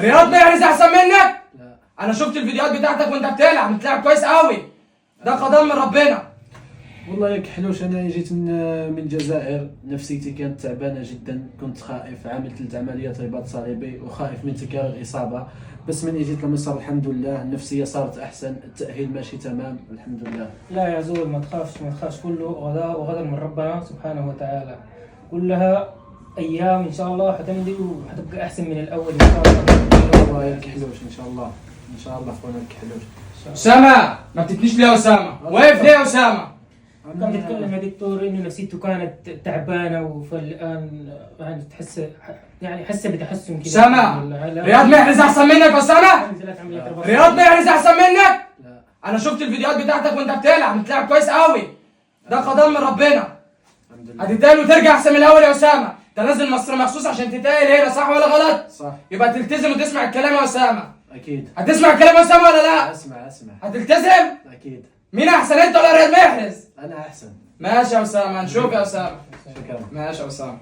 رياض محرز احسن منك؟ لا انا شفت الفيديوهات بتاعتك وانت بتلعب كويس قوي. ده قضاء من ربنا. والله يا كحلوش، انا جيت من الجزائر، نفسيتي كانت تعبانه جدا، كنت خائف، عامل 3 عمليات رباط صليبي وخائف من تكرار الاصابه. بس من جيت لمصر الحمد لله النفسيه صارت احسن، التاهيل ماشي تمام الحمد لله. لا يا زول، ما تخافش، كله غداء وغدر من ربنا سبحانه وتعالى. كلها ايام ان شاء الله حتمضي وحتبقى احسن من الاول ان شاء الله. والله يا كحلوش ان شاء الله، ان شاء الله اخونا الكحلوش. اسامه ما بتتنيش ليه يا اسامه؟ واقف ليه يا اسامه؟ كان بيتكلم يا دكتور انه نفسيته كانت تعبانه، فالان يعني حس بتحسن كده. اسامه رياض محرز احسن منك يا اسامه؟ رياض محرز احسن منك؟ لا انا شفت الفيديوهات بتاعتك وانت بتلعب كويس قوي. ده قضاء من ربنا. الحمد لله. هتتقل وترجع احسن من الاول يا اسامه. انت نازل مصر مخصوص عشان تتقل هنا، صح ولا غلط؟ صح يبقى تلتزم وتسمع الكلام يا اسامه. اكيد. هتسمع الكلام يا اسامه ولا لا؟ اسمع هتلتزم؟ اكيد. مين احسن، انت ولا رياض محرز؟ انا احسن. ماشي يا اسامه، نشوف يا اسامه. شكرا. ماشي يا اسامه.